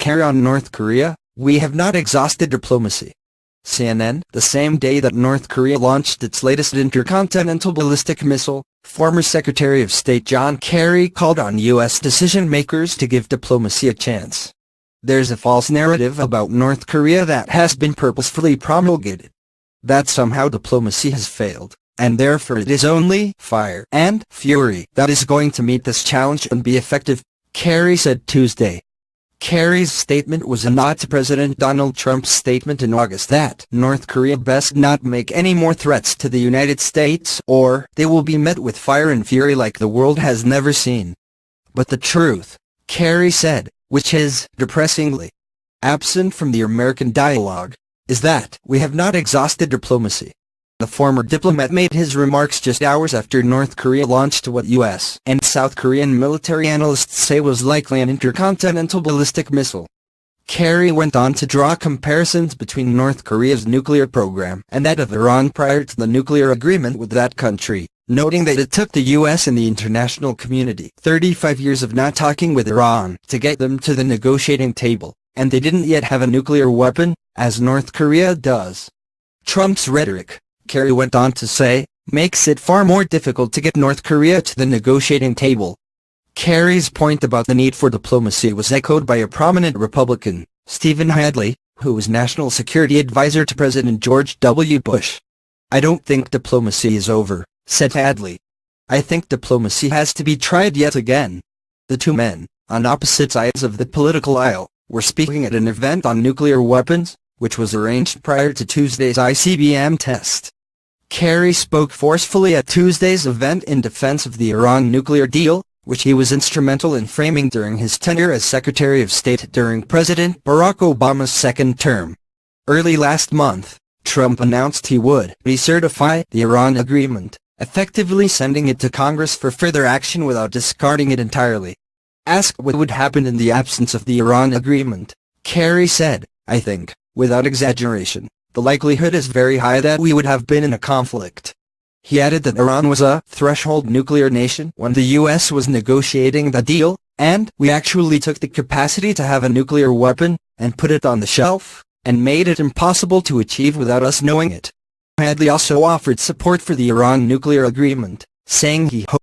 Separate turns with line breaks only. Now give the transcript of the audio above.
Carry on North Korea, we have not exhausted diplomacy. CNN, the same day that North Korea launched its latest intercontinental ballistic missile, former Secretary of State John Kerry called on U.S. decision-makers to give diplomacy a chance. There's a false narrative about North Korea that has been purposefully promulgated. That somehow diplomacy has failed, and therefore it is only fire and fury that is going to meet this challenge and be effective, Kerry said Tuesday. Kerry's statement was a nod to President Donald Trump's statement in August that North Korea best not make any more threats to the United States or they will be met with fire and fury like the world has never seen. But the truth, Kerry said, which is, depressingly, absent from the American dialogue, is that we have not exhausted diplomacy. The former diplomat made his remarks just hours after North Korea launched what U.S. and South Korean military analysts say was likely an intercontinental ballistic missile. Kerry went on to draw comparisons between North Korea's nuclear program and that of Iran prior to the nuclear agreement with that country, noting that it took the U.S. and the international community 35 years of not talking with Iran to get them to the negotiating table, and they didn't yet have a nuclear weapon, as North Korea does. Trump's rhetoric, Kerry went on to say, makes it far more difficult to get North Korea to the negotiating table. Kerry's point about the need for diplomacy was echoed by a prominent Republican, Stephen Hadley, who was National Security Advisor to President George W. Bush. "I don't think diplomacy is over," said Hadley. "I think diplomacy has to be tried yet again." The two men, on opposite sides of the political aisle, were speaking at an event on nuclear weapons, which was arranged prior to Tuesday's ICBM test. Kerry spoke forcefully at Tuesday's event in defense of the Iran nuclear deal, which he was instrumental in framing during his tenure as Secretary of State during President Barack Obama's second term. Early last month, Trump announced he would recertify the Iran agreement, effectively sending it to Congress for further action without discarding it entirely. Asked what would happen in the absence of the Iran agreement, Kerry said, "I think, without exaggeration, the likelihood is very high that we would have been in a conflict." He added that Iran was a threshold nuclear nation when the U.S. was negotiating the deal, and we actually took the capacity to have a nuclear weapon, and put it on the shelf, and made it impossible to achieve without us knowing it. Hadley also offered support for the Iran nuclear agreement, saying he hoped